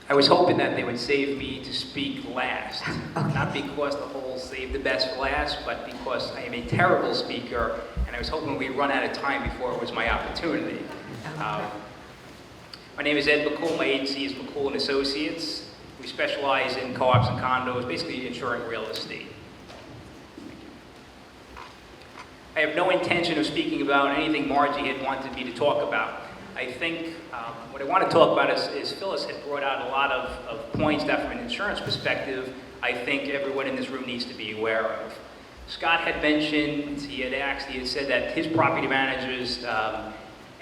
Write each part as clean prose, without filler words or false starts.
I was hoping that they would save me to speak last. Okay. Not because the whole save the best for last, but because I am a terrible speaker, and I was hoping we'd run out of time before it was my opportunity. My name is Ed McCool. My agency is McCool & Associates. We specialize in co-ops and condos, basically insuring real estate. I have no intention of speaking about anything Margie had wanted me to talk about. I think what I want to talk about is Phyllis had brought out a lot of points that from an insurance perspective, I think everyone in this room needs to be aware of. Scott had mentioned, he had said that his property managers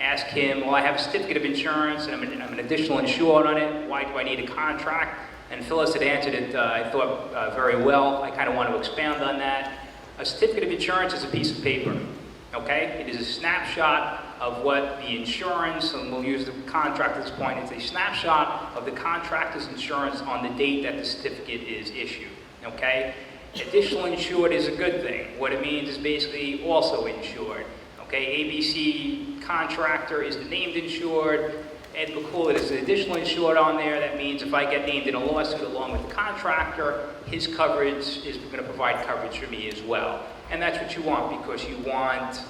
asked him, well, I have a certificate of insurance and I'm an additional insured on it, why do I need a contract? And Phyllis had answered it, I thought, very well. I kind of want to expand on that. A certificate of insurance is a piece of paper, okay? It is a snapshot of what the insurance, and we'll use the contract at this point, it's a snapshot of the contractor's insurance on the date that the certificate is issued, okay? Additional insured is a good thing. What it means is basically also insured, okay? ABC contractor is the named insured. Ed McCool is the additional insured on there. That means if I get named in a lawsuit along with the contractor, his coverage is going to provide coverage for me as well. And that's what you want, because you want,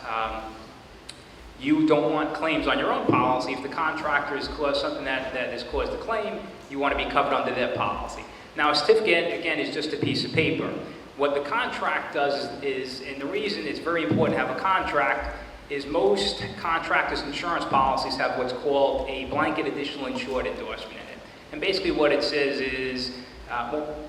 you don't want claims on your own policy. If the contractor has caused something that has caused a claim, you want to be covered under their policy. Now, a certificate, again, is just a piece of paper. What the contract does is, and the reason it's very important to have a contract, is most contractors' insurance policies have what's called a blanket additional insured endorsement in it. And basically what it says is,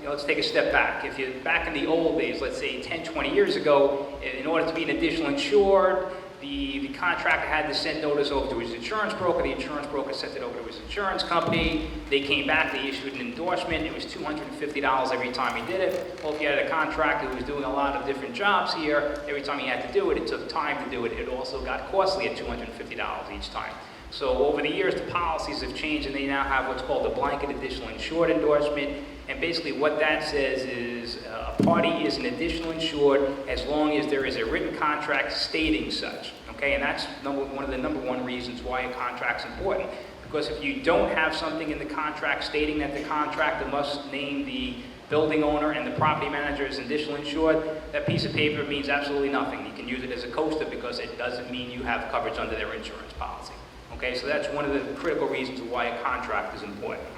let's take a step back. If you're back in the old days, let's say 10, 20 years ago, in order to be an additional insured, the contractor had to send notice over to his insurance broker. The insurance broker sent it over to his insurance company. They came back, they issued an endorsement. It was $250 every time he did it. Well, if you had a contractor who was doing a lot of different jobs here, every time he had to do it, it took time to do it. It also got costly at $250 each time. So over the years, the policies have changed, and they now have what's called a blanket additional insured endorsement. And basically what that says is a party is an additional insured as long as there is a written contract stating such. Okay, and that's one of the number one reasons why a contract's important. Because if you don't have something in the contract stating that the contractor must name the building owner and the property manager as additional insured, that piece of paper means absolutely nothing. You can use it as a coaster because it doesn't mean you have coverage under their insurance policy. Okay, so that's one of the critical reasons why a contract is important.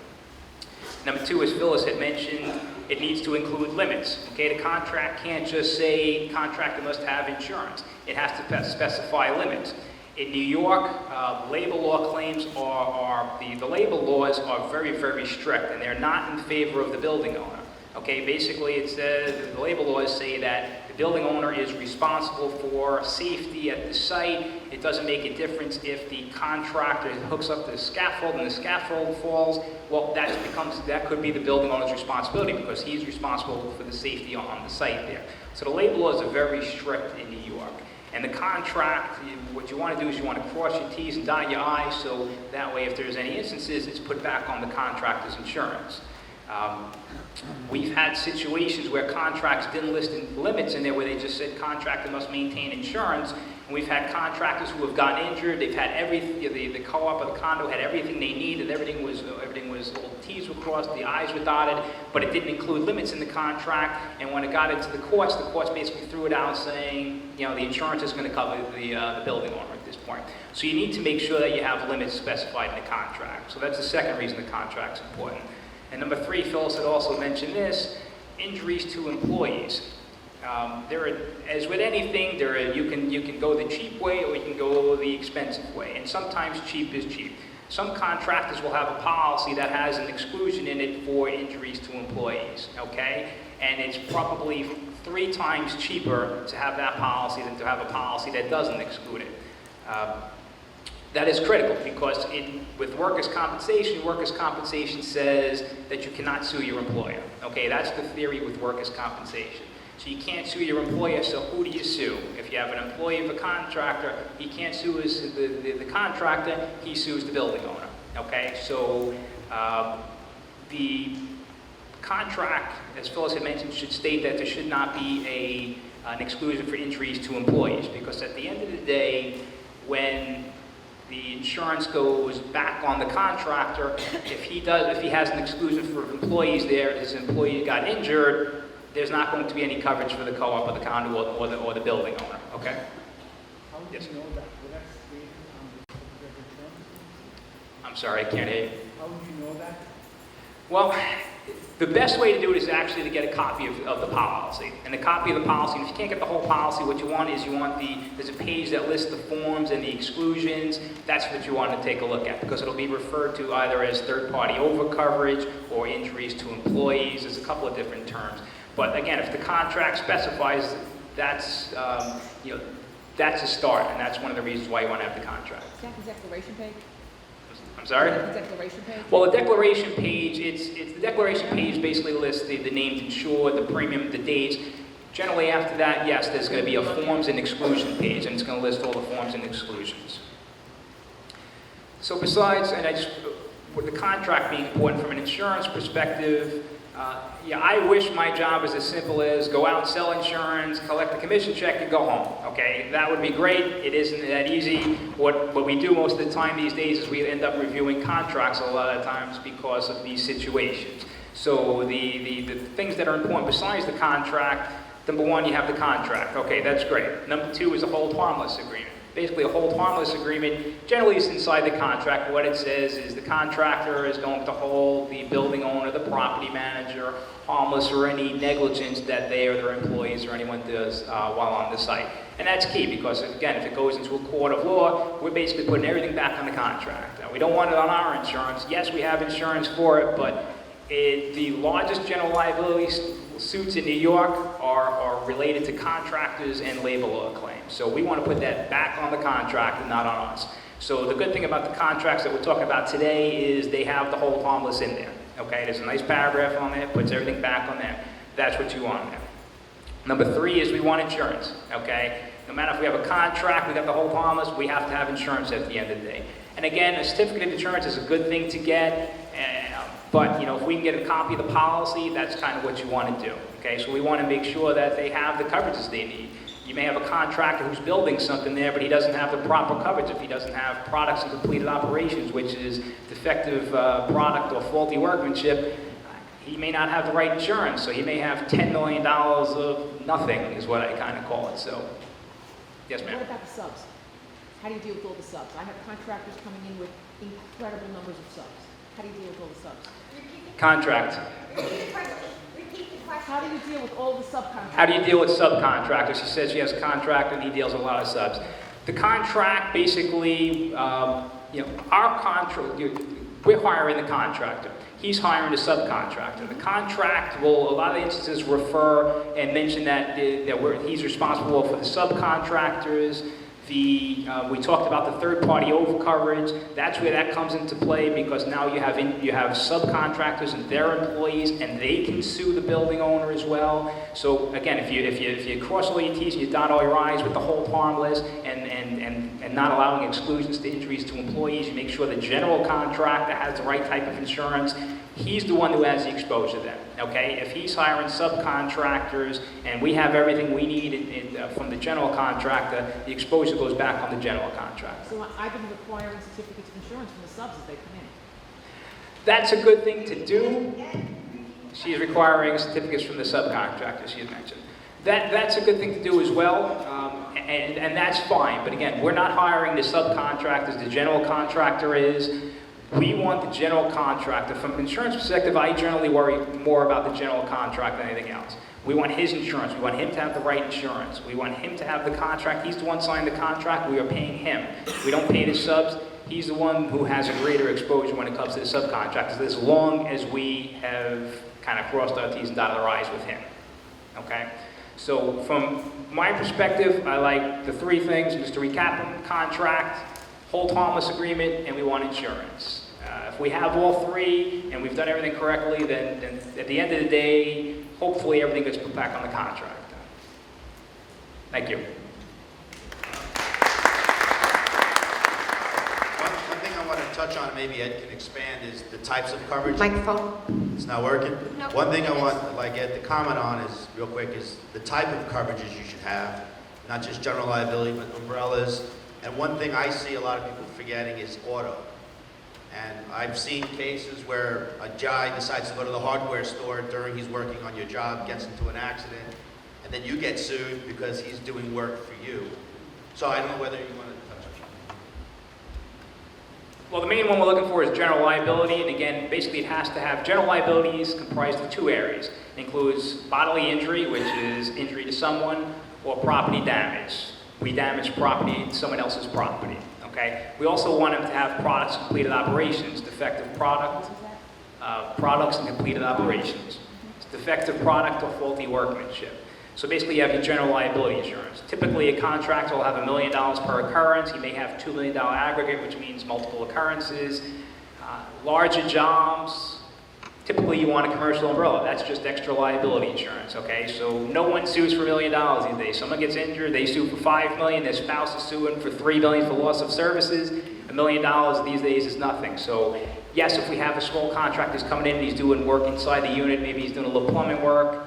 Number two, as Phyllis had mentioned, it needs to include limits. Okay, the contract can't just say contractor must have insurance. It has to specify limits. In New York, labor law claims the labor laws are very, very strict, and they're not in favor of the building owner. Okay, basically it says, the labor laws say that the building owner is responsible for safety at the site. It doesn't make a difference if the contractor hooks up the scaffold and the scaffold falls. Well, that could be the building owner's responsibility because he's responsible for the safety on the site there. So the labor laws are very strict in New York. And the contract, what you want to do is you want to cross your T's and dot your I's, so that way if there's any instances, it's put back on the contractor's insurance. We've had situations where contracts didn't list limits in there where they just said contractor must maintain insurance. And we've had contractors who have gotten injured. They've had everything, the co-op or the condo had everything they needed. Everything was little T's were crossed, the I's were dotted, but it didn't include limits in the contract. And when it got into the courts basically threw it out saying, the insurance is going to cover the building owner at this point. So you need to make sure that you have limits specified in the contract. So that's the second reason the contract's important. And number three, Phyllis had also mentioned this, injuries to employees. As with anything, you can go the cheap way or you can go the expensive way, and sometimes cheap is cheap. Some contractors will have a policy that has an exclusion in it for injuries to employees, okay? And it's probably 3 times cheaper to have that policy than to have a policy that doesn't exclude it. That is critical because with workers' compensation says that you cannot sue your employer. Okay, that's the theory with workers' compensation. So you can't sue your employer, so who do you sue? If you have an employee of a contractor, he can't sue the contractor, he sues the building owner. Okay, so the contract, as Phyllis had mentioned, should state that there should not be an exclusion for injuries to employees, because at the end of the day, when the insurance goes back on the contractor. If he has an exclusion for employees there, his employee got injured, there's not going to be any coverage for the co-op or the condo or the building owner, okay? How would Yes. you know that? Will that state on the return? I'm sorry, I can't hear you. How would you know that? Well, the best way to do it is actually to get a copy of the policy. And the copy of the policy, if you can't get the whole policy, what you want is there's a page that lists the forms and the exclusions. That's what you want to take a look at, because it'll be referred to either as third-party overcoverage or injuries to employees. There's a couple of different terms. But again, if the contract specifies, that's that's a start, and that's one of the reasons why you want to have the contract. Is that the declaration page? I'm sorry? Is that the declaration page? Well, the declaration page, it's the declaration page basically lists the named insured, the premium, the dates. Generally after that, yes, there's going to be a forms and exclusion page, and it's going to list all the forms and exclusions. So besides, with the contract being important from an insurance perspective, I wish my job was as simple as go out, sell insurance, collect a commission check, and go home. Okay, that would be great. It isn't that easy. What we do most of the time these days is we end up reviewing contracts a lot of times because of these situations. So the things that are important besides the contract, number one, you have the contract. Okay, that's great. Number two is a hold harmless agreement. Basically, a hold harmless agreement generally is inside the contract. What it says is the contractor is going to hold the building owner, the property manager, harmless for any negligence that they or their employees or anyone does while on the site. And that's key because, again, if it goes into a court of law, we're basically putting everything back on the contract. We don't want it on our insurance. Yes, we have insurance for it, but the largest general liability suits in New York are related to contractors and labor law claims. So we want to put that back on the contract and not on us. So the good thing about the contracts that we're talking about today is they have the hold harmless in there. Okay, there's a nice paragraph on there, puts everything back on there. That's what you want there. Number three is we want insurance. Okay, no matter if we have a contract, we got the hold harmless, we have to have insurance at the end of the day. And again, a certificate of insurance is a good thing to get. But, if we can get a copy of the policy, that's kind of what you want to do. Okay, so we want to make sure that they have the coverages they need. You may have a contractor who's building something there, but he doesn't have the proper coverage. If he doesn't have products and completed operations, which is defective product or faulty workmanship, he may not have the right insurance. So he may have $10 million of nothing, is what I kind of call it. So, yes, ma'am. What about the subs? How do you deal with all the subs? I have contractors coming in with incredible numbers of subs. How do you deal with all the subs? Contract. How do you deal with all the subcontractors? How do you deal with subcontractors? She says she has a contract and he deals with a lot of subs. The contract basically, our contract, we're hiring the contractor. He's hiring the subcontractor. The contract will, a lot of instances, refer and mention that he's responsible for the subcontractors. We talked about the third-party overcoverage. That's where that comes into play because now you have subcontractors and their employees, and they can sue the building owner as well. So again, if you cross all your T's and you dot all your I's with the hold harmless and not allowing exclusions to injuries to employees, you make sure the general contractor has the right type of insurance. He's the one who has the exposure then, okay? If he's hiring subcontractors and we have everything we need from the general contractor, the exposure goes back on the general contractor. So I've been requiring certificates of insurance from the subs as they come in. That's a good thing to do. She's requiring certificates from the subcontractors, she had mentioned. That's a good thing to do as well, and that's fine. But again, we're not hiring the subcontractors, the general contractor is. We want the general contractor. From an insurance perspective, I generally worry more about the general contractor than anything else. We want his insurance. We want him to have the right insurance. We want him to have the contract. He's the one signing the contract. We are paying him. We don't pay the subs. He's the one who has a greater exposure when it comes to the subcontractors, as long as we have kind of crossed our T's and dotted our I's with him. Okay? So from my perspective, I like the three things, just to recap them: contract, hold harmless agreement, and we want insurance. If we have all three and we've done everything correctly, then at the end of the day, hopefully everything gets put back on the contract. Thank you. One thing I want to touch on, maybe Ed can expand, is the types of coverage. Microphone. It's not working? No. One thing I want Ed to comment on is, real quick, is the type of coverages you should have. Not just general liability, but umbrellas, And one thing I see a lot of people forgetting is auto. And I've seen cases where a Jaye decides to go to the hardware store during he's working on your job, gets into an accident, and then you get sued because he's doing work for you. So I don't know whether you want to touch on that. Well, the main one we're looking for is general liability, and again, basically it has to have, general liability is comprised of two areas. It includes bodily injury, which is injury to someone, or property damage. We damage property, someone else's property, okay? We also want them to have products and completed operations, defective product, products and completed operations. It's defective product or faulty workmanship. So basically you have your general liability insurance. Typically a contractor will have $1 million per occurrence. He may have $2 million aggregate, which means multiple occurrences. Larger jobs, typically you want a commercial umbrella. That's just extra liability insurance, okay? So no one sues for $1 million these days. Someone gets injured, they sue for $5 million, their spouse is suing for $3 million for loss of services. $1 million these days is nothing. So yes, if we have a small contractor who's coming in and he's doing work inside the unit, maybe he's doing a little plumbing work,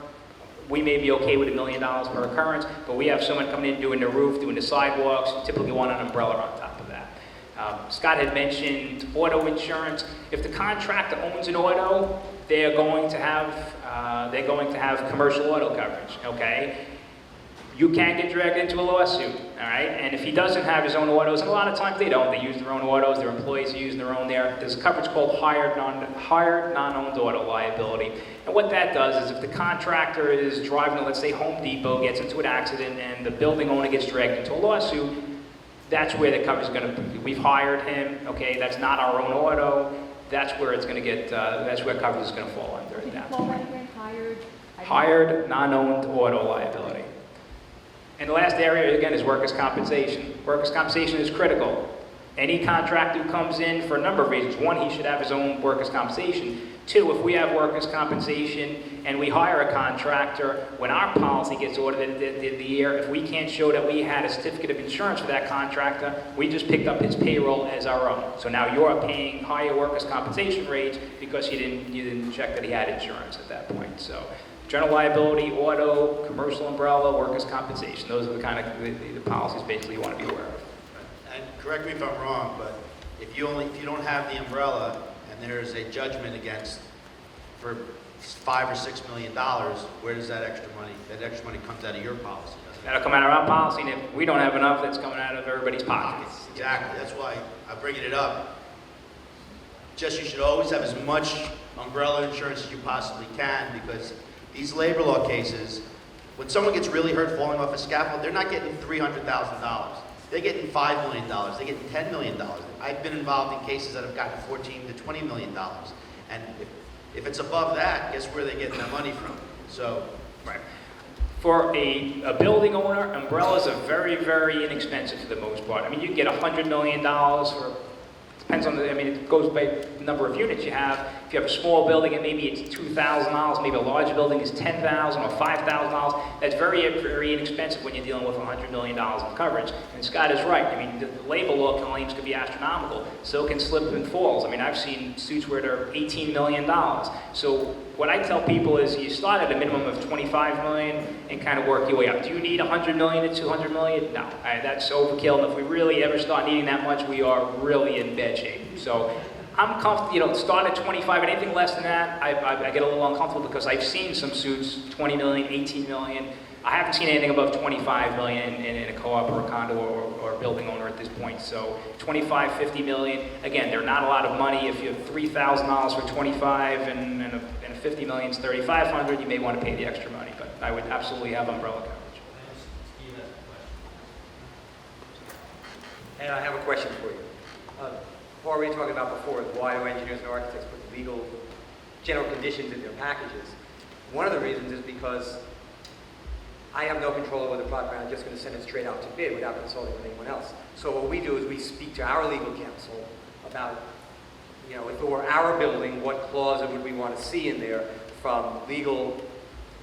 we may be okay with $1 million per occurrence, but we have someone coming in doing the roof, doing the sidewalks, typically want an umbrella on top of that. Scott had mentioned auto insurance. If the contractor owns an auto, they're going to have commercial auto coverage, okay? You can get dragged into a lawsuit, all right? And if he doesn't have his own autos, and a lot of times they don't, they use their own autos, their employees are using their own there. There's a coverage called hired non-owned auto liability. And what that does is if the contractor is driving to, let's say, Home Depot, gets into an accident, and the building owner gets dragged into a lawsuit, that's where the coverage is going to be. We've hired him, okay? That's not our own auto. That's where it's going to get, that's where coverage is going to fall under. Can you call that again? Hired non-owned auto liability. And the last area, again, is workers' compensation. Workers' compensation is critical. Any contractor who comes in for a number of reasons. One, he should have his own workers' compensation. Two, if we have workers' compensation and we hire a contractor, when our policy gets audited at the end of the year, if we can't show that we had a certificate of insurance for that contractor, we just picked up his payroll as our own. So now you're paying higher workers' compensation rates because you didn't check that he had insurance at that point. So general liability, auto, commercial umbrella, workers' compensation. Those are the kind of the policies basically you want to be aware of. And correct me if I'm wrong, but if you don't have the umbrella and there's a judgment against for $5 or $6 million, where does that extra money? That extra money comes out of your policy, doesn't it? That'll come out of our policy, and if we don't have enough, that's coming out of everybody's pockets. Exactly. That's why I'm bringing it up. Just you should always have as much umbrella insurance as you possibly can, because these labor law cases, when someone gets really hurt falling off a scaffold, they're not getting $300,000. They're getting $5 million. They're getting $10 million. I've been involved in cases that have gotten $14 to $20 million. And if it's above that, guess where they're getting their money from? So, right. For a building owner, umbrellas are very, very inexpensive for the most part. I mean, you can get $100 million for, depends on the, I mean, it goes by the number of units you have. If you have a small building and maybe it's $2,000, maybe a large building is $10,000 or $5,000, that's very, very inexpensive when you're dealing with $100 million in coverage. And Scott is right. I mean, the labor law claims could be astronomical. So can slip and falls. I mean, I've seen suits where they're $18 million. So what I tell people is you start at a minimum of $25 million and kind of work your way up. Do you need $100 million to $200 million? No, that's overkill. And if we really ever start needing that much, we are really in bad shape. So I'm comfortable, start at 25, and anything less than that, I get a little uncomfortable because I've seen some suits, 20 million, 18 million. I haven't seen anything above 25 million in a co-op or a condo or a building owner at this point. So 25, 50 million, again, they're not a lot of money. If you have $3,000 for 25 and a 50 million is 3,500, you may want to pay the extra money, but I would absolutely have umbrella coverage. And I have a question for you. What we were talking about before, why do engineers and architects put legal general conditions in their packages? One of the reasons is because I have no control over the project, and I'm just going to send it straight out to bid without consulting with anyone else. So what we do is we speak to our legal counsel about, if it were our building, what clause would we want to see in there from legal,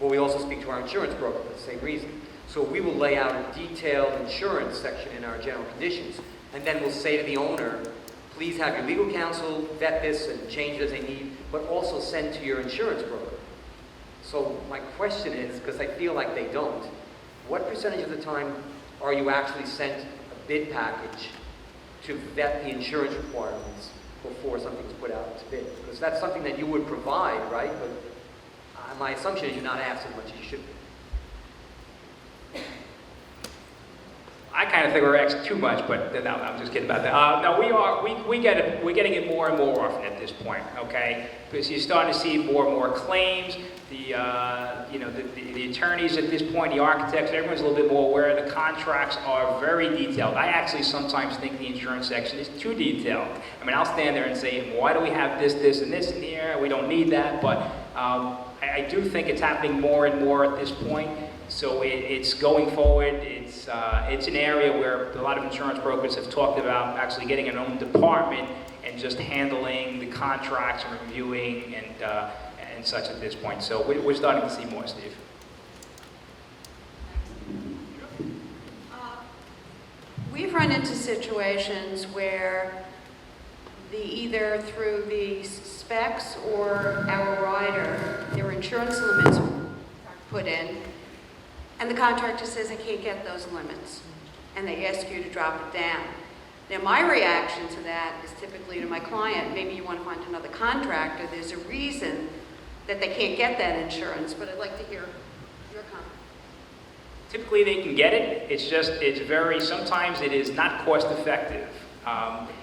well, we also speak to our insurance broker for the same reason. So we will lay out a detailed insurance section in our general conditions, and then we'll say to the owner, please have your legal counsel vet this and change it as they need, but also send to your insurance broker. So my question is, because I feel like they don't, what percentage of the time are you actually sent a bid package to vet the insurance requirements before something's put out to bid? Because that's something that you would provide, right? But my assumption is you're not asked as much as you should be. I kind of think we're asked too much, but no, I'm just kidding about that. No, we're getting it more and more often at this point, okay? Because you're starting to see more and more claims. The attorneys at this point, the architects, everyone's a little bit more aware. The contracts are very detailed. I actually sometimes think the insurance section is too detailed. I mean, I'll stand there and say, why do we have this, this, and this in here? We don't need that, but I do think it's happening more and more at this point. So it's going forward. It's an area where a lot of insurance brokers have talked about actually getting an own department and just handling the contracts and reviewing and such at this point. So we're starting to see more, Steve. We've run into situations where either through the specs or our rider, there are insurance limits put in, and the contractor says, I can't get those limits, and they ask you to drop it down. Now, my reaction to that is typically to my client, maybe you want to find another contractor, there's a reason that they can't get that insurance, but I'd like to hear your comment. Typically they can get it, sometimes it is not cost effective.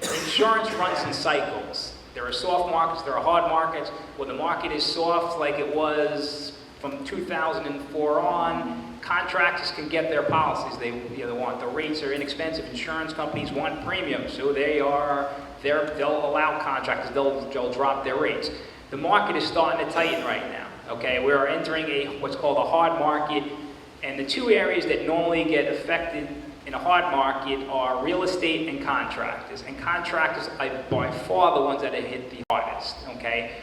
Insurance runs in cycles. There are soft markets, there are hard markets. When the market is soft like it was from 2004 on, contractors can get their policies they want. The rates are inexpensive. Insurance companies want premiums, so they'll allow contractors, they'll drop their rates. The market is starting to tighten right now, okay? We are entering what's called a hard market, and the two areas that normally get affected in a hard market are real estate and contractors. And contractors are by far the ones that are hit the hardest, okay?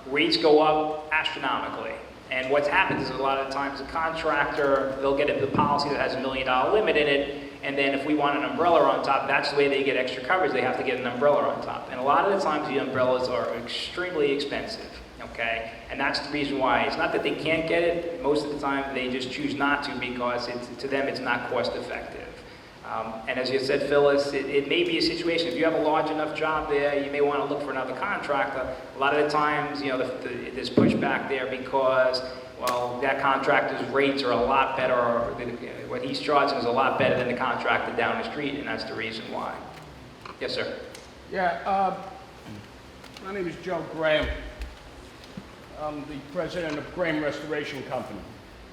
Rates go up astronomically. And what's happened is a lot of times a contractor, they'll get a policy that has $1 million limit in it, and then if we want an umbrella on top, that's the way they get extra coverage. They have to get an umbrella on top. And a lot of the times the umbrellas are extremely expensive, okay? And that's the reason why. It's not that they can't get it. Most of the time they just choose not to because to them it's not cost effective. And as you said, Phyllis, it may be a situation, if you have a large enough job there, you may want to look for another contractor. A lot of the times, there's pushback there because, well, that contractor's rates are a lot better, or what he's charging is a lot better than the contractor down the street, and that's the reason why. Yes, sir. Yeah, my name is Joe Graham. I'm the president of Graham Restoration Company.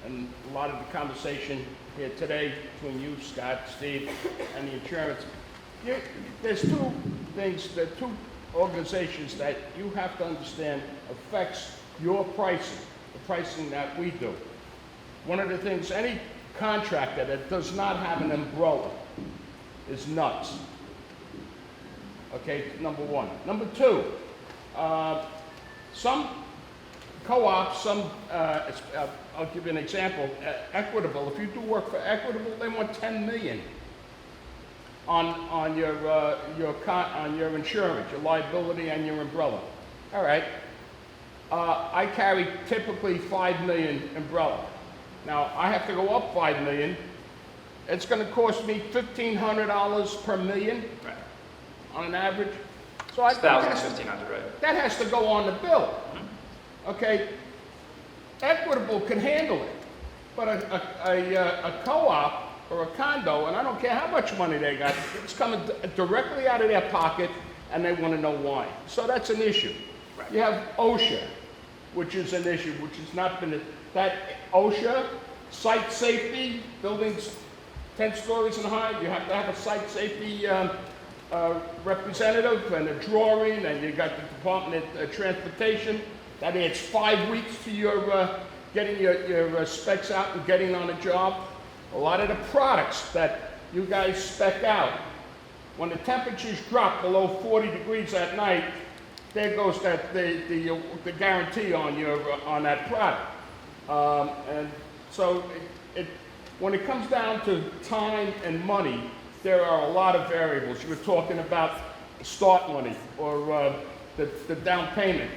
And a lot of the conversation here today between you, Scott, Steve, and the insurance, there's two organizations that you have to understand affects your pricing, the pricing that we do. One of the things, any contractor that does not have an umbrella is nuts. Okay, number one. Number two, some co-ops, I'll give you an example, Equitable, if you do work for Equitable, they want $10 million on your insurance, your liability and your umbrella. All right. I carry typically $5 million umbrella. Now, I have to go up $5 million. It's going to cost me $1,500 per million on an average. So it's $1,500, right? That has to go on the bill. Okay, Equitable can handle it, but a co-op or a condo, and I don't care how much money they got, it's coming directly out of their pocket, and they want to know why. So that's an issue. Right. You have OSHA, which is an issue, which has not been, that OSHA, site safety, buildings 10 stories and high, you have to have a site safety representative and a drawing, and you got the Department of Transportation. That adds 5 weeks to your getting your specs out and getting on a job. A lot of the products that you guys spec out, when the temperatures drop below 40 degrees at night, there goes the guarantee on that product. And so when it comes down to time and money, there are a lot of variables. You were talking about start money or the down payment.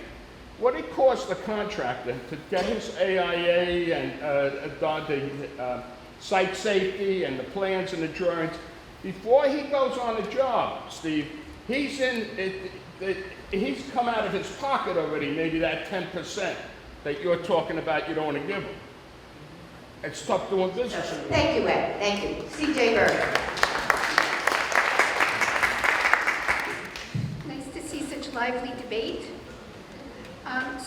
What it costs the contractor to get his AIA and the site safety and the plans and the drawings, Before he goes on the job, Steve, he's come out of his pocket already, maybe that 10% that you're talking about you don't want to give him. It's tough doing business. Thank you, Ed. Thank you. CJ Berger. Nice to see such lively debate.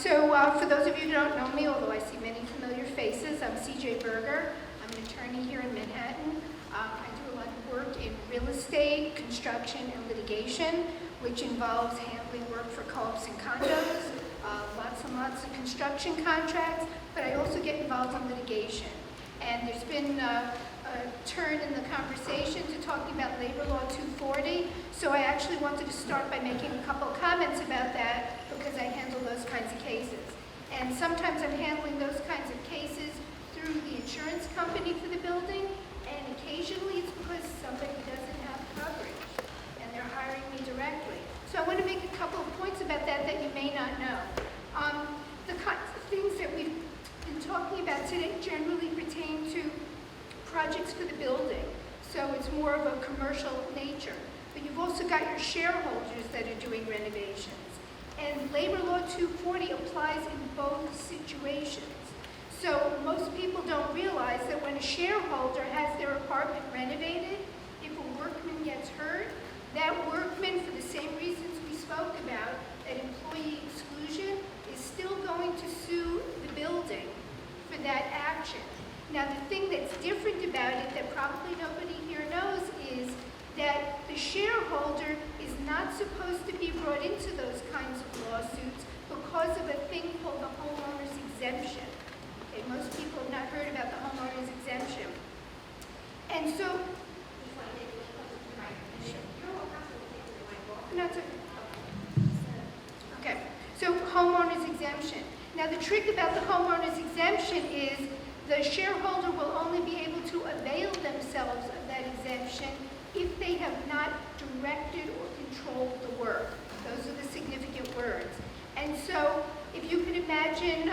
For those of you who don't know me, although I see many familiar faces, I'm CJ Berger. I'm an attorney here in Manhattan. I do a lot of work in real estate, construction, and litigation, which involves handling work for co-ops and condos, lots and lots of construction contracts, but I also get involved in litigation. And there's been a turn in the conversation to talking about Labor Law 240, so I actually wanted to start by making a couple comments about that because I handle those kinds of cases. And sometimes I'm handling those kinds of cases through the insurance company for the building, and occasionally it's because somebody doesn't have coverage and they're hiring me directly. So I want to make a couple of points about that that you may not know. The kinds of things that we've been talking about today generally pertain to projects for the building, so it's more of a commercial nature. But you've also got your shareholders that are doing renovations. And Labor Law 240 applies in both situations. So most people don't realize that when a shareholder has their apartment renovated, if a workman gets hurt, that workman, for the same reasons we spoke about, that employee exclusion, is still going to sue the building for that action. Now, the thing that's different about it that probably nobody here knows is that the shareholder is not supposed to be brought into those kinds of lawsuits because of a thing called the homeowner's exemption. Okay, most people have not heard about the homeowner's exemption. And so, no, it's okay. So, homeowner's exemption. Now, the trick about the homeowner's exemption is the shareholder will only be able to avail themselves of that exemption if they have not directed or controlled the work. Those are the significant words. And so, if you could imagine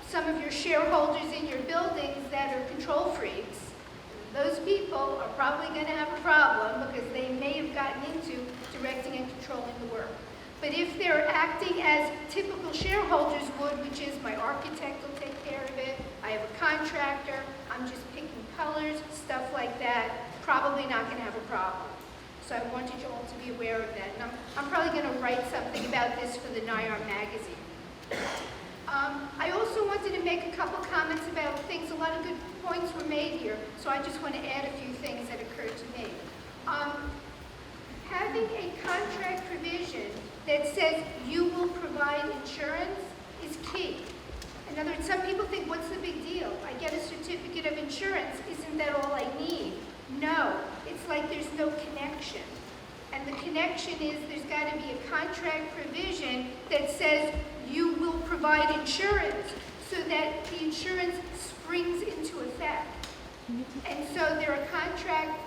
some of your shareholders in your buildings that are control freaks, those people are probably going to have a problem because they may have gotten into directing and controlling the work. But if they're acting as typical shareholders would, which is my architect will take care of it, I have a contractor, I'm just picking colors, stuff like that, probably not going to have a problem. So I wanted you all to be aware of that. And I'm probably going to write something about this for the NYARM magazine. I also wanted to make a couple comments about things. A lot of good points were made here, so I just want to add a few things that occurred to me. Having a contract provision that says you will provide insurance is key. In other words, some people think, what's the big deal? I get a certificate of insurance. Isn't that all I need? No. It's like there's no connection. And the connection is there's got to be a contract provision that says you will provide insurance so that the insurance springs into effect. And so there are contract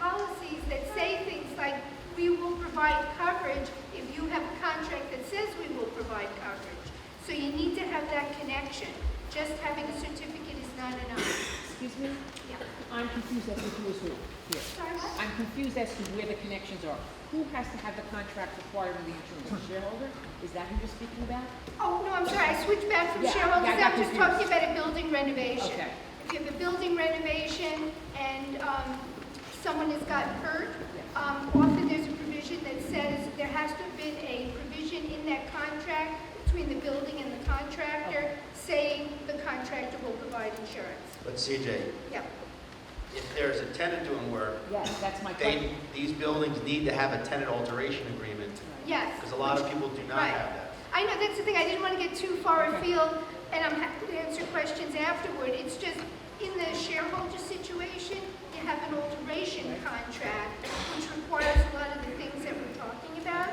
policies that say things like, we will provide coverage if you have a contract that says we will provide coverage. So you need to have that connection. Just having a certificate is not enough. Excuse me? Yeah. I'm confused as to who is who here. Sorry, what? I'm confused as to where the connections are. Who has to have the contract requiring the insurance? The shareholder? Is that who you're speaking about? Oh, no, I'm sorry. I switched back from Yeah, shareholders. I got I'm just confused. talking about a building renovation. Okay. If you have a building renovation and someone has gotten hurt, often there's a provision that says there has to have been a provision in that contract between the building and the contractor saying the contractor will provide insurance. But CJ, Yeah. if there's a tenant doing work, Yes, that's my question. these buildings need to have a tenant alteration agreement, Yes. because a lot of people do not Right. have that. I know, that's the thing. I didn't want to get too far afield, and I'm happy to answer questions afterward. It's just, in the shareholder situation, you have an alteration contract, which requires a lot of the things that we're talking about.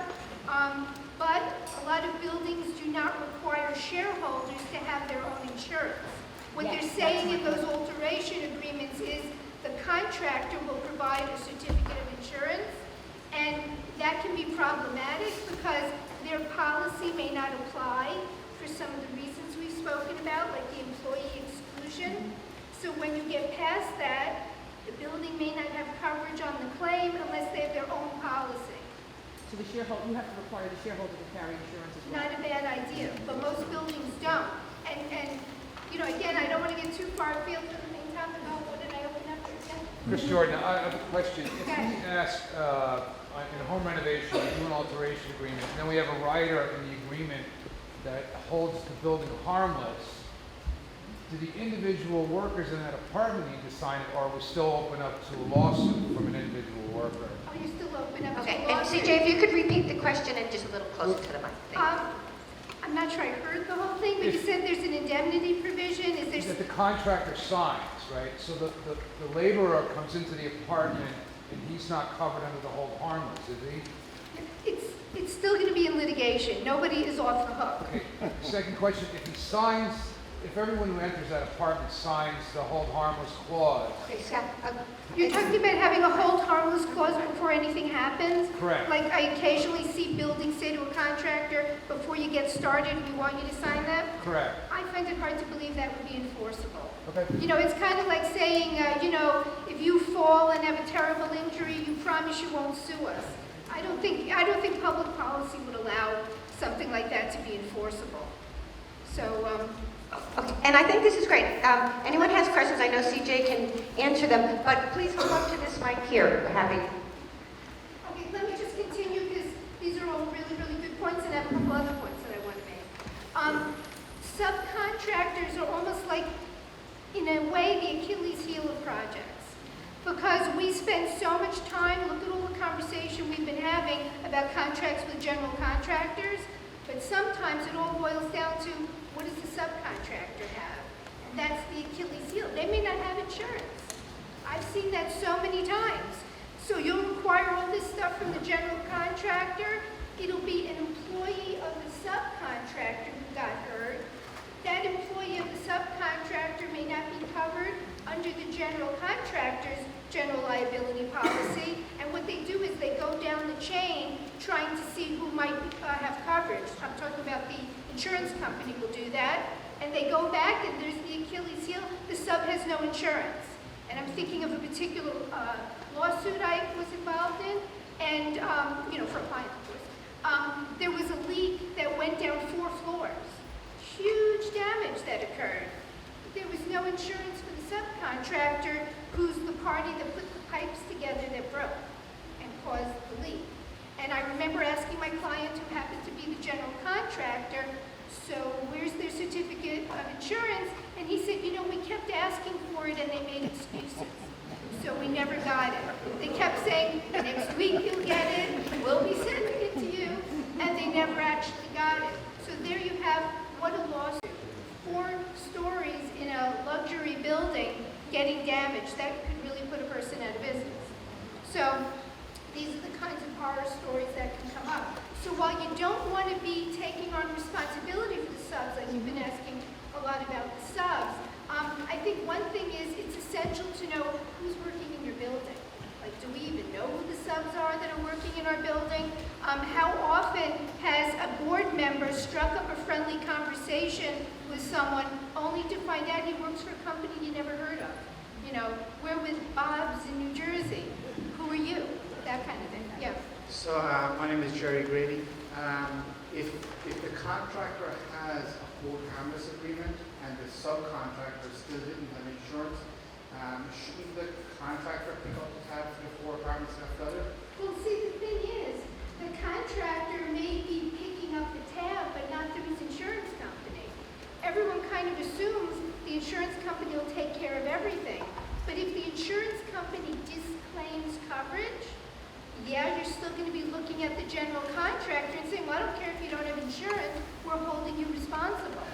But a lot of buildings do not require shareholders to have their own insurance. What Yes, they're that's saying my in those alteration agreements is the contractor will provide a certificate of insurance, and that can be problematic because their policy may not apply for some of the reasons we've spoken about, like the employee exclusion. So when you get past that, the building building may not have coverage on the claim unless they have their own policy. So the shareholder, you have to require the shareholder to carry insurance as well. Not a bad idea, but most buildings don't. And you know, again, I don't want to get too far afield for the main topic. Oh, what did I open up for again? Chris Jordan, I have a question. If Okay. we ask, in a home renovation, we do an alteration agreement, and then we have a rider in the agreement that holds the building harmless, do the individual workers in that apartment need to sign it, or are we still open up to a lawsuit from an individual worker? Oh, you're still open up to Okay, and lawsuit? CJ, if you could repeat the question and just a little closer to the mic. Thank you. I'm not sure I heard the whole thing, but you said there's an indemnity provision. Is there? That the contractor signs, right? So the laborer comes into the apartment and he's not covered under the hold harmless, is he? It's still going to be in litigation. Nobody is off the hook. Okay, second question, if he signs, if everyone who enters that apartment signs the hold harmless clause, Okay, Scott, You're talking about having a hold harmless clause before anything happens? correct? Like I occasionally see buildings say to a contractor, before you get started, we want you to sign that. Correct. I find it hard to believe that would be enforceable. Okay. You know, it's kind of like saying, you know, if you fall and have a terrible injury, you promise you won't sue us. I don't think public policy would allow something like that to be enforceable. So, okay, and I think this is great. Anyone has questions, I know CJ can answer them, but please come up to this mic here. We're happy. okay, let me just continue because these are all really, really good points, and I have a couple other points that I want to make. Subcontractors are almost like, in a way, the Achilles heel of projects. Because we spend so much time, look at all the conversation we've been having about contracts with general contractors, but sometimes it all boils down to, what does the subcontractor have? And that's the Achilles heel. They may not have insurance. I've seen that so many times. So you'll require all this stuff from the general contractor. It'll be an employee of the subcontractor who got hurt. That employee of the subcontractor may not be covered under the general contractor's general liability policy. And what they do is they go down the chain trying to see who might have coverage. I'm talking about the insurance company will do that. And they go back and there's the Achilles heel. The sub has no insurance. And I'm thinking of a particular lawsuit I was involved in. And, you know, for a client, of course. There was a leak that went down 4 floors. Huge damage that occurred. There was no insurance for the subcontractor, who's the party that put the pipes together that broke and caused the leak. And I remember asking my client, who happened to be the general contractor, so where's their certificate of insurance? And he said, you know, we kept asking for it and they made excuses. So we never got it. They kept saying, next week you'll get it, we'll be sending it to you, and they never actually got it. So there you have what a lawsuit. 4 stories in a luxury building getting damaged. That could really put a person out of business. So these are the kinds of horror stories that can come up. So while you don't want to be taking on responsibility for the subs, like you've been asking a lot about the subs, I think one thing is it's essential to know who's working in your building. Like, do we even know who the subs are that are working in our building? How often has a board member struck up a friendly conversation with someone only to find out he works for a company you never heard of? You know, we're with Bob's in New Jersey. Who are you? That kind of thing. Yeah. So my name is Jaye Grady. If the contractor has a full canvas agreement and the subcontractor still didn't have insurance, shouldn't the contractor pick up the tab for the 4 apartments left out? Well, see, the thing is, the contractor may be picking up the tab, but not through his insurance company. Everyone kind of assumes the insurance company will take care of everything. But if the insurance company disclaims coverage, yeah, you're still going to be looking at the general contractor and saying, well, I don't care if you don't have insurance, we're holding you responsible.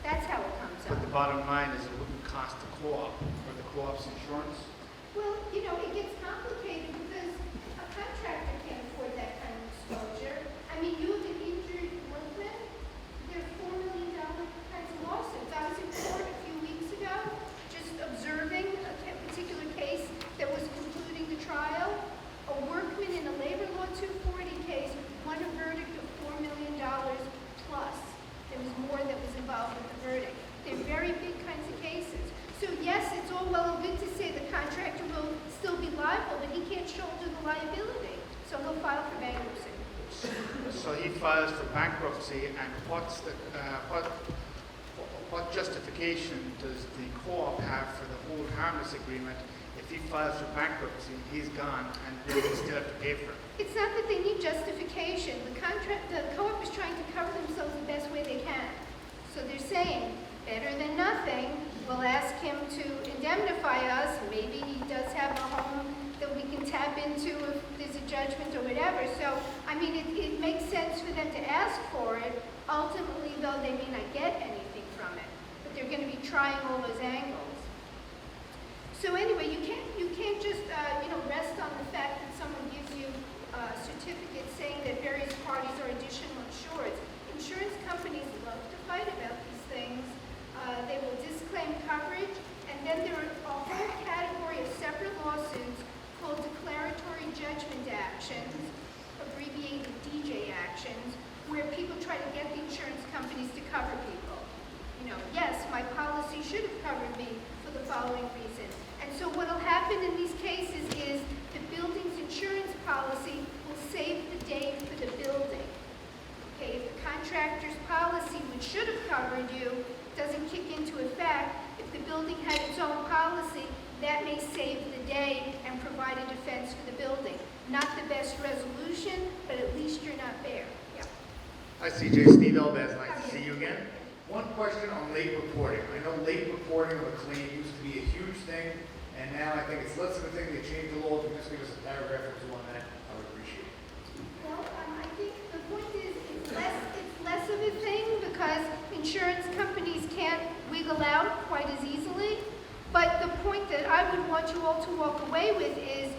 That's how it comes up. But the bottom line is it wouldn't cost the co-op or the co-op's insurance. Well, you know, it gets complicated because a contractor can't afford that kind of exposure. I mean, you have an injured workman, there are $4 million kinds of lawsuits. I was in court a few weeks ago, just observing a particular case that was concluding the trial. A workman in a labor law 240 case won a verdict of $4 million plus. There was more that was involved with the verdict. They're very big kinds of cases. So yes, it's all well and good to say the contractor files for bankruptcy, and what justification does the co-op have for the hold harmless agreement? If he files for bankruptcy, he's gone, and they will still have to pay for it. It's not that they need justification. The co-op is trying to cover themselves the best way they can. So they're saying, better than nothing, we'll ask him to indemnify us. Maybe he does have a home that we can tap into if there's a judgment or whatever. So, I mean, it makes sense for them to ask for it. Ultimately, though, they may not get anything from it. But they're going to be trying all those angles. So anyway, you can't just rest on the fact that someone gives you a certificate saying that various parties are additional insureds. Insurance companies love to fight about these things. They will disclaim coverage, and then there are a whole category of separate lawsuits called declaratory judgment actions, abbreviated DJ actions, where people try to get the insurance companies to cover people. Yes, my policy should have covered me for the following reason. And so what will happen in these cases is the building's insurance policy will save the day for the building. Okay, if the contractor's policy, which should have covered you, doesn't kick into effect, if the building had its own policy, that may save the day and provide a defense for the building. Not the best resolution, but at least you're not there. Yeah. Hi, CJ. Steve Elbaz. Nice to see you again. One question on late reporting. I know late reporting of a claim used to be a huge thing, and now I think it's less of a thing. They changed the law. If you just give us a paragraph or two on that, I would appreciate it. Well, I think the point is it's less of a thing because insurance companies can't wiggle out quite as easily. But the point that I would want you all to walk away with is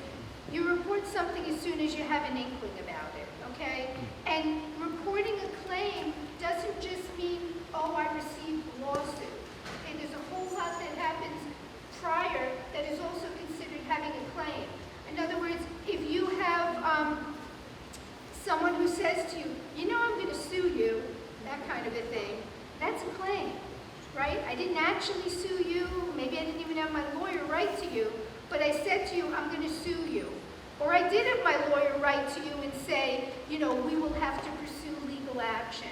you report something as soon as you have an inkling about it, okay? And reporting a claim doesn't just mean, oh, I received a lawsuit. Okay, there's a whole lot that happens prior that is also considered having a claim. In other words, if you have someone who says to you, I'm going to sue you, that kind of a thing, that's a claim, right? I didn't actually sue you, maybe I didn't even have my lawyer write to you, but I said to you, I'm going to sue you. Or I did have my lawyer write to you and say, we will have to pursue legal action.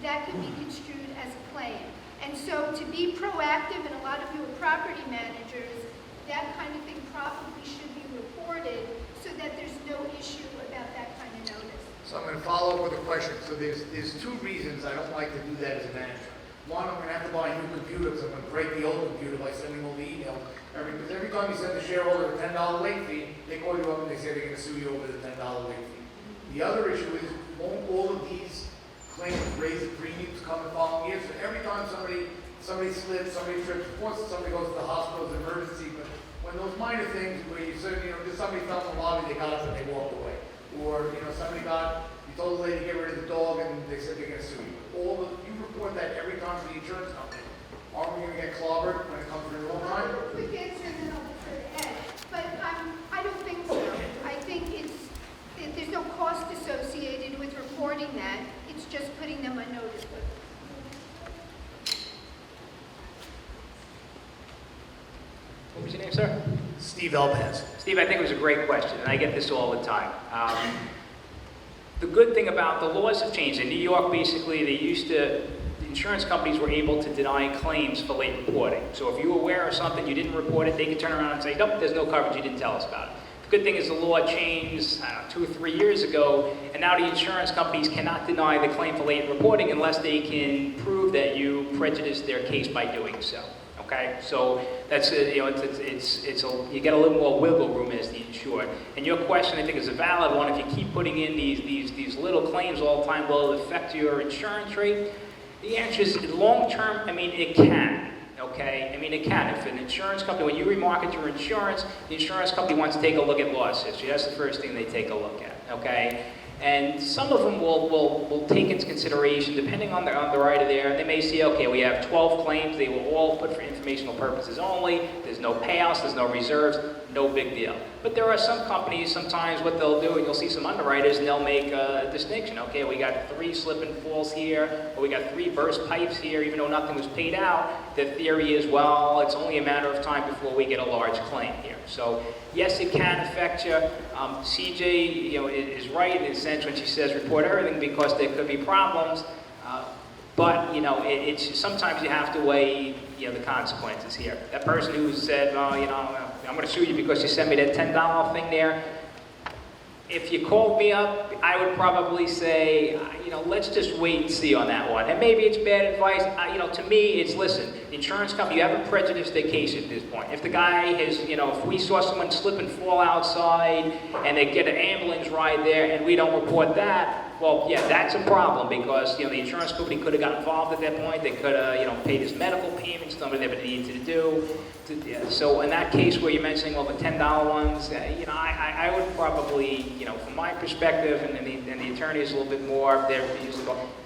That could be construed as a claim. And so to be proactive, and a lot of you are property managers, that kind of thing probably should be reported so that there's no issue about that kind of notice. So I'm going to follow up with a question. So there's two reasons I don't like to do that as a manager. One, I'm going to have to buy a new computer because I'm going to break the old computer by sending all the emails. Because every time you send the shareholder a $10 late fee, they call you up and they say they're going to sue you over the $10 late fee. The other issue is, won't all of these claims raise the premiums come the following year? So every time somebody slips, somebody trips, of course somebody goes to the hospital, it's an emergency, but when those minor things where you said, just somebody fell in the lobby, they got up and they walked away. Or, you told the lady to get rid of the dog and they said they're going to sue you. You report that every time to the insurance company. Aren't we going to get clobbered when it comes to renewal time? Quick answer and then I'll defer to Ed. But I don't think so. I think there's no cost associated with reporting that. It's just putting them on notice. What was your name, sir? Steve Elbaz. Steve, I think it was a great question, and I get this all the time. The good thing about the laws have changed. In New York, basically, the insurance companies were able to deny claims for late reporting. So if you were aware of something, you didn't report it, they could turn around and say, nope, there's no coverage, you didn't tell us about it. The good thing is the law changed, 2 or 3 years ago, and now the insurance companies cannot deny the claim for late reporting unless they can prove that you prejudiced their case by doing so. Okay, so that's you get a little more wiggle room as the insured. And your question, I think, is a valid one. If you keep putting in these little claims all the time, will it affect your insurance rate? The answer is, long term, it can. Okay, it can. If an insurance company, when you remarket your insurance, the insurance company wants to take a look at loss history. That's the first thing they take a look at. Okay. And some of them will take into consideration, depending on the underwriter there, and they may see, okay, we have 12 claims, they will all put for informational purposes only, there's no payouts, there's no reserves, no big deal. But there are some companies, sometimes what they'll do, and you'll see some underwriters, and they'll make a distinction. Okay, we got 3 slip and falls here, or we got 3 burst pipes here, even though nothing was paid out. The theory is, well, it's only a matter of time before we get a large claim here. So yes, it can affect you. CJ, is right in the sense when she says report everything because there could be problems. But it's sometimes you have to weigh the consequences here. That person who said, "Oh, I'm going to sue you because you sent me that $10 thing there." If you called me up, I would probably say, let's just wait and see on that one. And maybe it's bad advice. To me, it's listen, insurance company, you haven't prejudiced their case at this point. If the guy has, if we saw someone slip and fall outside and they get an ambulance ride there and we don't report that, well, yeah, that's a problem because, the insurance company could have got involved at that point. They could have, paid his medical payments, done what they would need to do. So in that case where you're mentioning, well, the $10 ones, I would probably, from my perspective, and the attorney is a little bit more,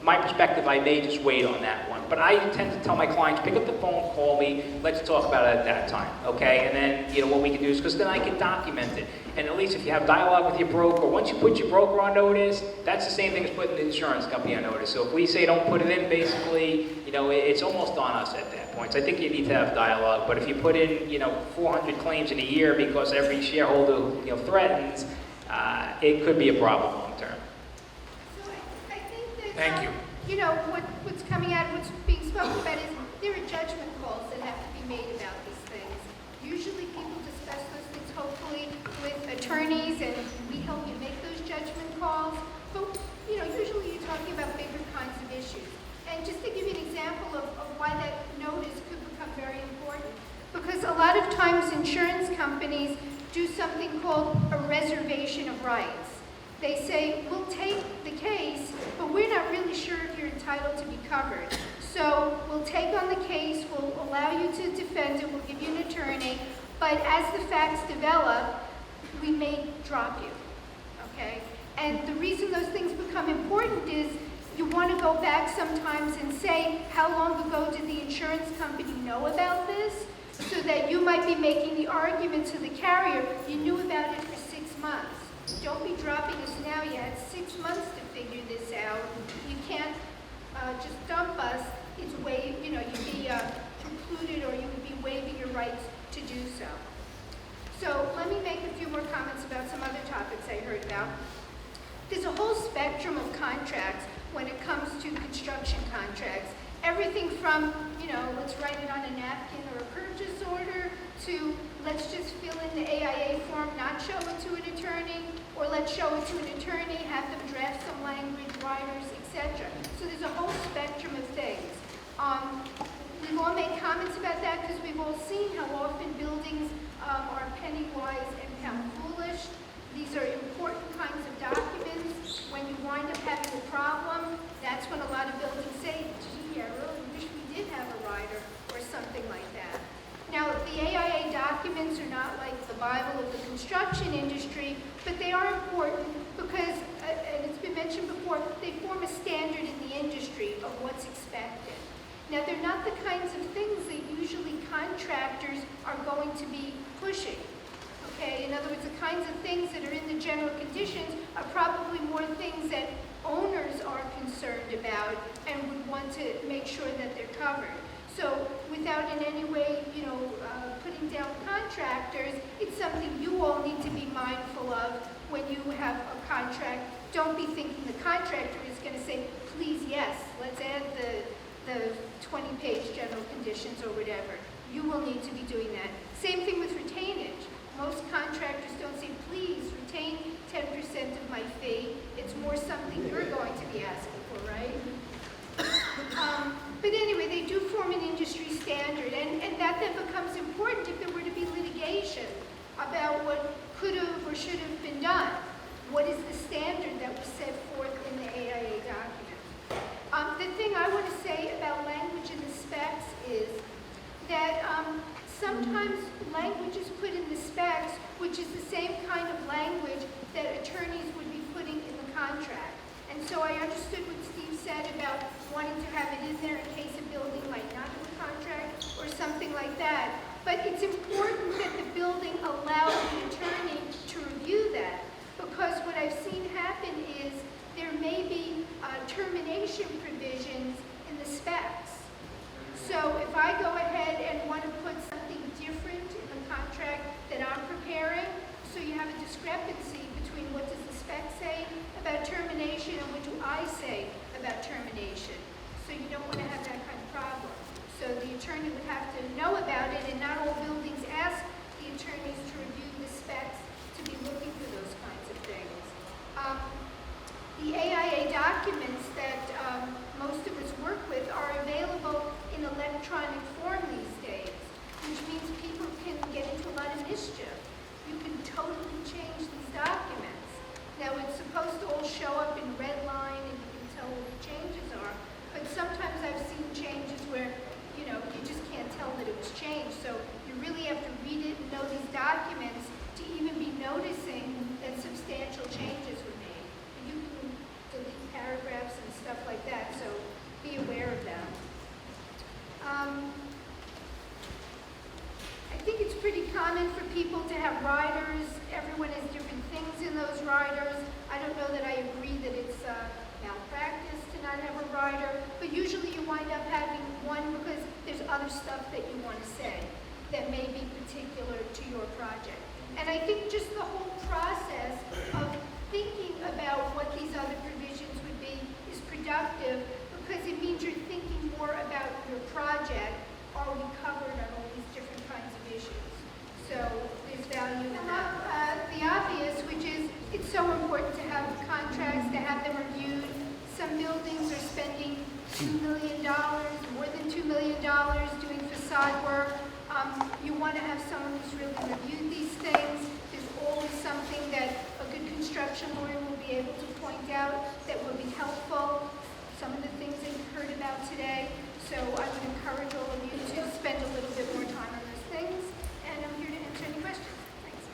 my perspective, I may just wait on that one. But I tend to tell my clients, pick up the phone, call me, let's talk about it at that time, okay? And then, what we can do is, because then I can document it. And at least if you have dialogue with your broker, once you put your broker on notice, that's the same thing as putting the insurance company on notice. So if we say don't put it in, basically, it's almost on us at that point. So I think you need to have dialogue. But if you put in, 400 claims in a year because every shareholder, threatens, it could be a problem long term. So I think that, Thank you. What's coming out, what's being spoken about is there are judgment calls that have to be made about these things. Usually people discuss those things hopefully with attorneys and we help you make those judgment calls. But, usually you're talking about bigger kinds of issues. And just to give you an example of why that notice could become very important, because a lot of times insurance companies do something called a reservation of rights. They say, we'll take the case, but we're not really sure if you're entitled to be covered. So we'll take on the case, we'll allow you to defend it, we'll give you an attorney, but as the facts develop, we may drop you, okay? And the reason those things become important is you want to go back sometimes and say, how long ago did the insurance company know about this? So that you might be making the argument to the carrier, you knew about it for 6 months. Don't be dropping us now, you had 6 months to figure this out. You can't just dump us, it's you'd be precluded or you would be waiving your rights to do so. So let me make a few more comments about some other topics I heard about. There's a whole spectrum of contracts when it comes to construction contracts. Everything from, let's write it on a napkin or a purchase order to let's just fill in the AIA form, not show it to an attorney, or let's show it to an attorney, have them draft some language, riders, etc. So there's a whole spectrum of things. We've all made comments about that because we've all seen how often buildings are penny wise and pound foolish. These are important kinds of documents. When you wind up having a problem, that's when a lot of buildings say, gee, I really wish we did have a rider or something like that. Now, the AIA documents are not like the Bible of the construction industry, but they are important because, and it's been mentioned before, they form a standard in the industry of what's expected. Now, they're not the kinds of things that usually contractors are going to be pushing. Okay, in other words, the kinds of things that are in the general conditions are probably more things that owners are concerned about and would want to make sure that they're covered. So without in any way, putting down contractors, it's something you all need to be mindful of when you have a contract. Don't be thinking the contractor is going to say, please, yes, let's add the 20-page general conditions or whatever. You will need to be doing that. Same thing with retainage. Most contractors don't say, please retain 10% of my fee. It's more something you're going to be asking for, right? But anyway, they do form an industry standard, and that then becomes important if there were to be litigation about what could have or should have been done. What is the standard that was set forth in the AIA document? The thing I want to say about language in the specs is that sometimes language is put in the specs, which is the same kind of language that attorneys would be putting in the contract. And so I understood what Steve said about wanting to have it in there in case a building might not have a contract or something like that. But it's important that the building allows the attorney to review that, because what I've seen happen is there may be termination provisions in the specs. So if I go ahead and want to put something different in the contract that I'm attorney would have to know about it, and not all buildings ask the attorneys to review the specs to be looking for those kinds of things. The AIA documents that most of us work with are available in electronic form these days, which means people can get into a lot of mischief. You can totally change these documents. Now, it's supposed to all show up in red line and you can tell what the changes are, but sometimes I've seen changes where, you know, you just can't tell that it was changed. So you really have to read it and know these documents to even be noticing that substantial changes were made. And you can delete paragraphs and stuff like that, so be aware of that. I think it's pretty common for people to have riders. Everyone has different things in those riders. I don't know that I agree that it's malpractice to not have a rider, but usually you wind up having one because there's other stuff that you want to say that may be particular to your project. And I think just the whole process of thinking about what these other provisions would be is productive, because it means you're thinking more about your project. Are we covered on all these different kinds of issues? So there's value in that. The obvious, which is it's so important to have contracts, to have them reviewed. Some buildings are spending $2 million, more than $2 million doing facade work. You want to have someone who's really reviewed these things. There's always something that a good construction lawyer will be able to point out that will be helpful. Some of the things that you've heard about today. So I would encourage all of you to spend a little bit more time on those things. And I'm here to answer any questions. Thanks.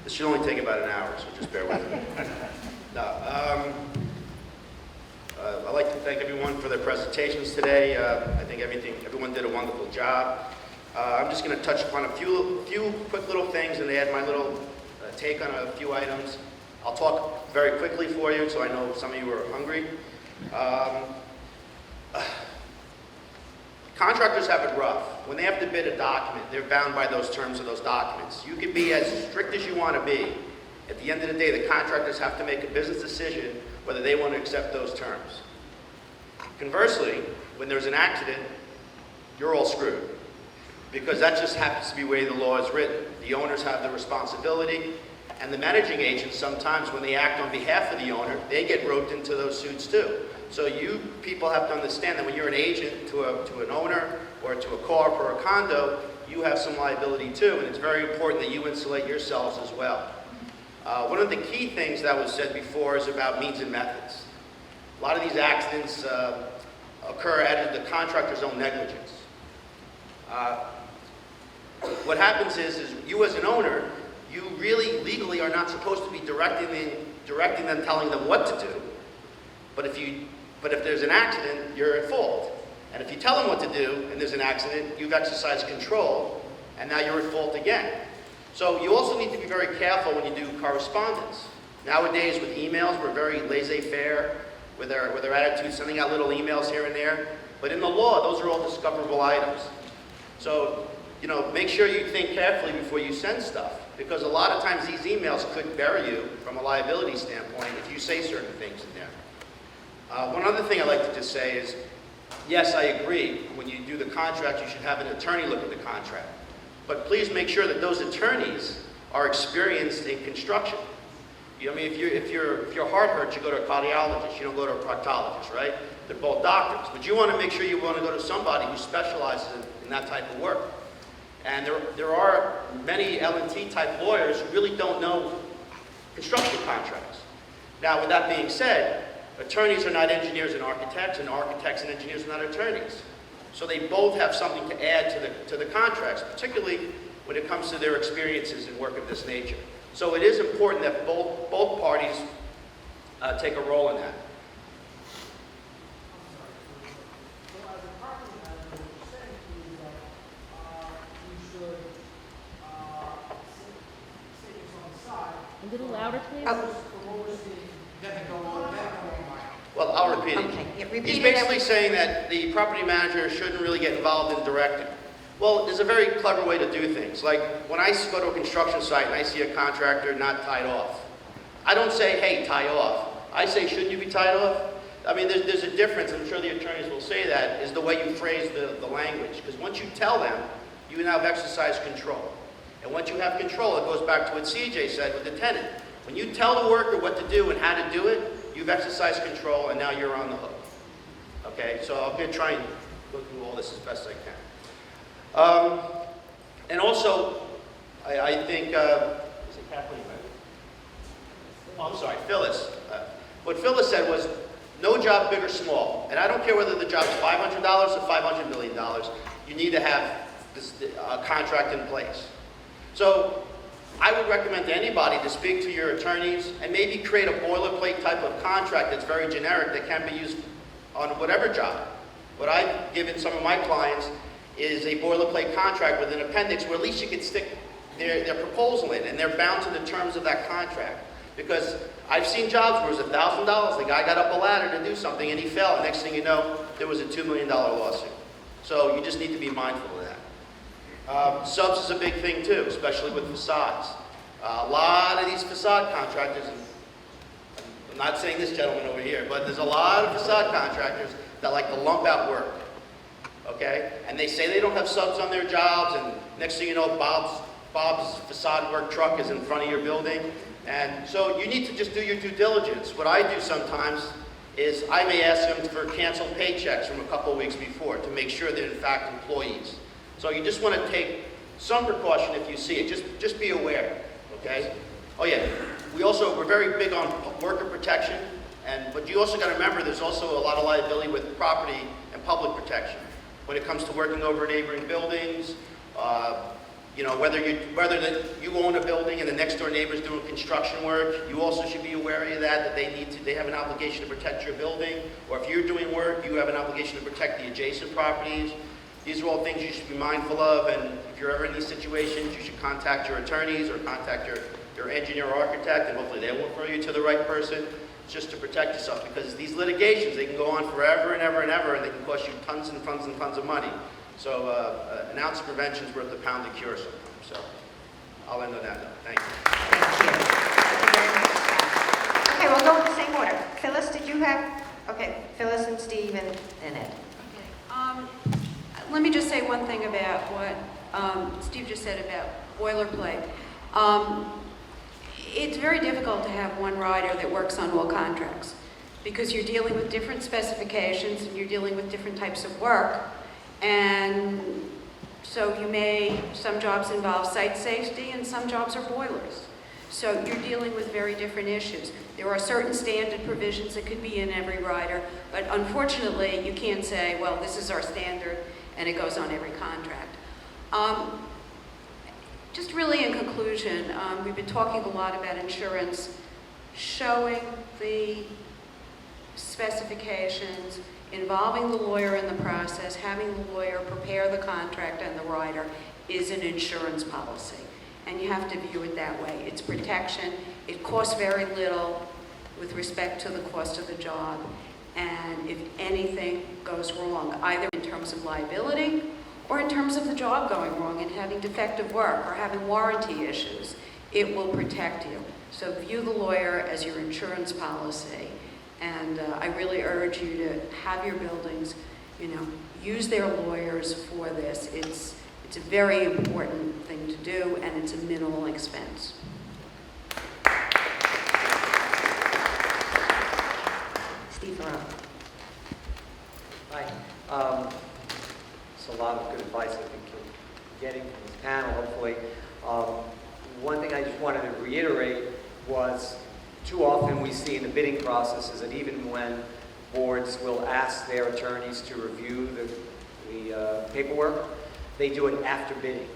This should only take about an hour, so just bear with me. I'd like to thank everyone for their presentations today. I think everyone did a wonderful job. I'm just going to touch upon a few quick little things and add my little take on a few items. I'll talk very quickly for you, so I know some of you are hungry. Contractors have it rough. When they have to bid a document, they're bound by those terms of those documents. You can be as strict as you want to be. At the end of the day, the contractors have to make a business decision whether they want to accept those terms. Conversely, when there's an accident, you're all screwed, because that just happens to be the way the law is written. The owners have the responsibility, and the managing agents, sometimes when they act on behalf of the owner, they get roped into those suits too. So you people have to understand that when you're an agent to an owner or to a co-op or a condo, you have some liability too, and it's very important that you insulate yourselves as well. One of the key things that was said before is about means and methods. A lot of these accidents occur out of the contractor's own negligence. What happens is you as an owner, you really legally are not supposed to be directing them, telling them what to do. But if there's an accident, you're at fault. And if you tell them what to do and there's an accident, you've exercised control, and now you're at fault again. So you also need to be very careful when you do correspondence. Nowadays with emails, we're very laissez-faire with our attitude, sending out little emails here and there. But in the law, those are all discoverable items. So, make sure you think carefully before you send stuff, because a lot of times these emails could bury you from a liability standpoint if you say certain things in there. One other thing I'd like to just say is, yes, I agree. When you do the contract, you should have an attorney look at the contract. But please make sure that those attorneys are experienced in construction. If your heart hurts, you go to a cardiologist. You don't go to a proctologist, right? They're both doctors. But you want to make sure you want to go to somebody who specializes in that type of work. And there are many L&T type lawyers who really don't know construction contracts. Now, with that being said, attorneys are not engineers and architects and engineers are not attorneys. So they both have something to add to the contracts, particularly when it comes to their experiences in work of this nature. So it is important that both parties take a role in that. A little louder, please. Well, I'll repeat it. Okay, yeah, repeat He's it basically saying that the property manager shouldn't really get involved in directing. Well, there's a very clever way to do things. Like when I go to a construction site and I see a contractor not tied off, I don't say, hey, tie off. I say, shouldn't you be tied off? I mean, there's a difference, I'm sure the attorneys will say that, is the way you phrase the language. Because once you tell them, you now have exercised control. And once you have control, it goes back to what CJ said with the tenant. When you tell the worker what to do and how to do it, you've exercised control and now you're on the hook. Okay, so I'm going to try and go through all this as best I can. And also, I think, is it Kathleen? Oh, I'm sorry, Phyllis. What Phyllis said was, no job big or small. And I don't care whether the job's $500 or $500 million, you need to have this contract in place. So I would recommend to anybody to speak to your attorneys and maybe create a boilerplate type of contract that's very generic that can be used on whatever job. What I've given some of my clients is a boilerplate contract with an appendix where at least you can stick their proposal in and they're bound to the terms of that contract. Because I've seen jobs where it was $1,000, the guy got up a ladder to do something and he fell, and next thing you know, there was a $2 million lawsuit. So you just need to be mindful of that. Subs is a big thing too, especially with facades. A lot of these facade contractors, and I'm not saying this gentleman over here, but there's a lot of facade contractors that like to lump out work. Okay? And they say they don't have subs on their jobs, and next thing you know, Bob's facade work truck is in front of your building. And so you need to just do your due diligence. What I do sometimes is I may ask them for canceled paychecks from a couple of weeks before to make sure they're in fact employees. So you just want to take some precaution if you see it. Just be aware, okay? Oh yeah, we're very big on worker protection, but you also got to remember there's also a lot of liability with property and public protection. When it comes to working over neighboring buildings, you know, whether you own a building and the next door neighbor's doing construction work, you also should be aware of that they have an obligation to protect your building, or if you're doing work, you have an obligation to protect the adjacent properties. These are all things you should be mindful of, and if you're ever in these situations, you should contact your attorneys or contact your engineer or architect, and hopefully they will refer you to the right person, just to protect yourself, because these litigations, they can go on forever and ever and ever, and they can cost you tons and tons and tons of money. So an ounce of prevention is worth a pound of cure sometimes. So I'll end on that note. Thank you. Thank you. Thank you very much. Okay, we'll go in the same order. Phyllis, did you have? Okay, Phyllis and Steve and Ed. Okay. Let me just say one thing about what Steve just said about boilerplate. It's very difficult to have one rider that works on all contracts because you're dealing with different specifications and you're dealing with different types of work. And so some jobs involve site safety and some jobs are boilers. So you're dealing with very different issues. There are certain standard provisions that could be in every rider, but unfortunately you can't say, well, this is our standard and it goes on every contract. Just really in conclusion, we've been talking a lot about insurance, showing the specifications, involving the lawyer in the process, having the lawyer prepare the contract and the rider is an insurance policy. And you have to view it that way. It's protection. It costs very little with respect to the cost of the job. And if anything goes wrong, either in terms of liability or in terms of the job going wrong and having defective work or having warranty issues, it will protect you. So view the lawyer as your insurance policy. And I really urge you to have your buildings, use their lawyers for this. It's a very important thing to do, and it's a minimal expense. Steve Varone. Hi. It's a lot of good advice I think you're getting from this panel, hopefully. One thing I just wanted to reiterate was too often we see in the bidding process is that even when boards will ask their attorneys to review the paperwork, they do it after bidding,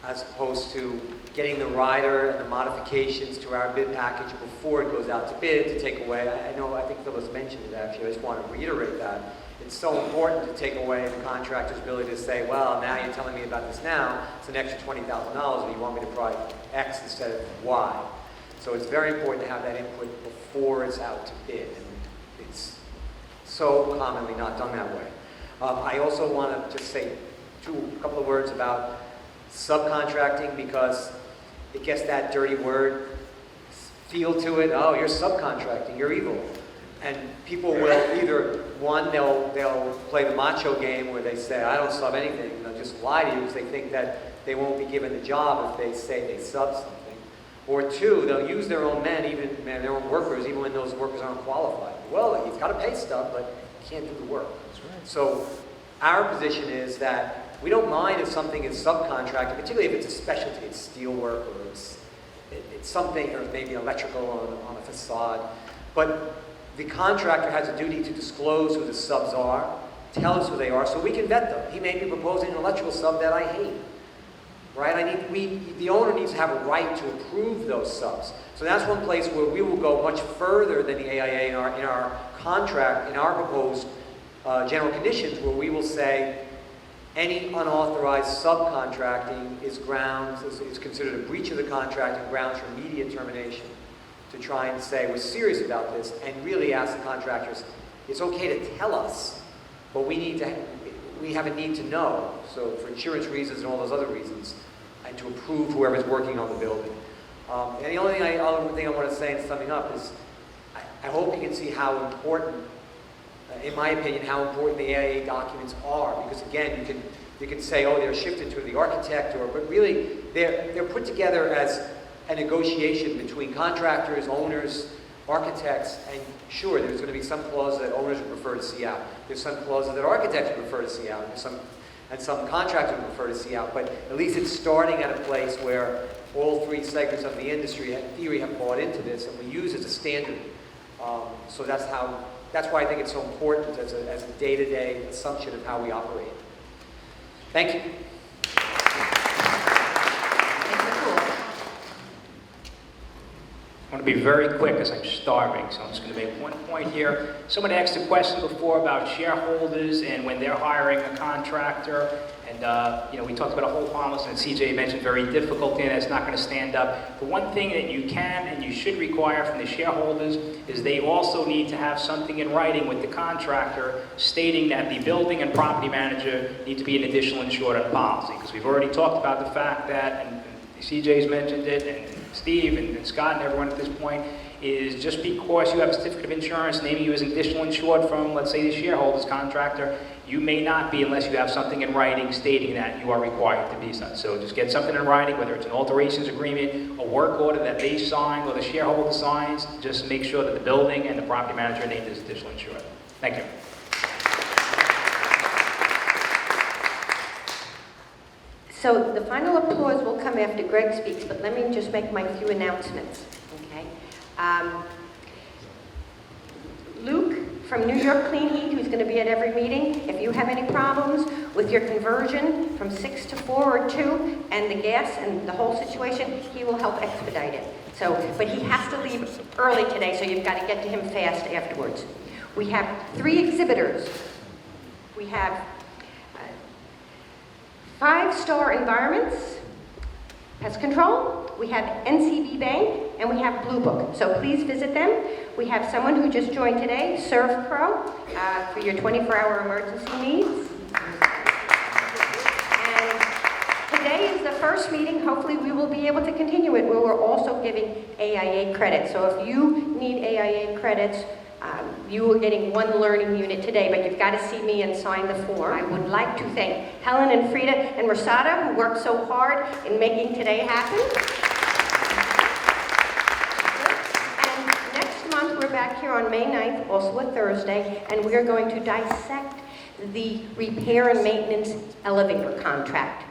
as opposed to getting the rider and the modifications to our bid package before it goes out to bid to take away. I think Phyllis mentioned it actually, I just want to reiterate that. It's so important to take away the contractor's ability to say, well, now you're telling me about this now, it's an extra $20,000 and you want me to provide X instead of Y. So it's very important to have that input before it's out to bid, and it's so commonly not done that way. I also want to just say a couple of words about subcontracting, because it gets that dirty word feel to it, oh, you're subcontracting, you're evil. And people will either, one, they'll play the macho game where they say, I don't sub anything, and they'll just lie to you because they think that they won't be given the job if they say they sub something. Or two, they'll use their own their own workers, even when those workers aren't qualified. Well, you've got to pay stuff, but you can't do the work. That's right. So our position is that we don't mind if something is subcontracted, particularly if it's a specialty, it's steel work, or it's something, or maybe electrical on a facade. But the contractor has a duty to disclose who the subs are, tell us who they are, so we can vet them. He may be proposing an electrical sub that I hate. Right? The owner needs to have a right to approve those subs. So that's one place where we will go much further than the AIA in our contract, in our proposed general conditions, where we will say any unauthorized subcontracting is considered a breach of the contract and grounds for immediate termination. To try and say we're serious about this and really ask the contractors, it's okay to tell us, but we have a need to know. So for insurance reasons and all those other reasons, and to approve whoever's working on the building. And the other thing I want to say in summing up is, I hope you can see how important, in my opinion, how important the AIA documents are. Because again, you can say, oh, they're shifted to the architect, but really they're put together as a negotiation between contractors, owners, architects, and sure, there's going to be some clauses that owners would prefer to see out. There's some clauses that architects would prefer to see out, and some contractors would prefer to see out, but at least it's starting at a place where all three segments of the industry, in theory, have bought into this, and we use it as a standard. So that's why I think it's so important as a day-to-day assumption of how we operate. Thank you. I want to be very quick as I'm starving, so I'm just going to make one point here. Someone asked a question before about shareholders and when they're hiring a contractor, and we talked about a hold harmless, and CJ mentioned very difficult, and that's not going to stand up. The one thing that you can and you should require from the shareholders is they also need to have something in writing with the contractor stating that the building and property manager need to be an additional insured on the policy, because we've already talked about the fact that, and CJ's mentioned it, and Steve and Scott and everyone at this point, is just because you have a certificate of insurance naming you as an additional insured from, let's say, the shareholder's contractor, you may not be unless you have something in writing stating that you are required to be such. So just get something in writing, whether it's an alterations agreement, a work order that they sign or the shareholder signs, just make sure that the building and the property manager are named as additional insured. Thank you. So the final applause will come after Greg speaks, but let me just make my few announcements, okay? Luke from New York Clean Heat, who's going to be at every meeting, if you have any problems with your conversion from 6 to 4 or 2 and the gas and the whole situation, he will help expedite it. So, but he has to leave early today, so you've got to get to him fast afterwards. We have 3 exhibitors. We have 5-Star Environments, Pest Control, we have NCB Bank, and we have Blue Book. So please visit them. We have someone who just joined today, Serve Pro, for your 24-hour emergency needs. And today is the first meeting. Hopefully we will be able to continue it, where we're also giving AIA credits. So if you need AIA credits, you are getting 1 learning unit today, but you've got to see me and sign the form. I would like to thank Helen and Frida and Rosada, who worked so hard in making today happen. And next month, we're back here on May 9th, also a Thursday, and we are going to dissect the repair and maintenance elevator contract.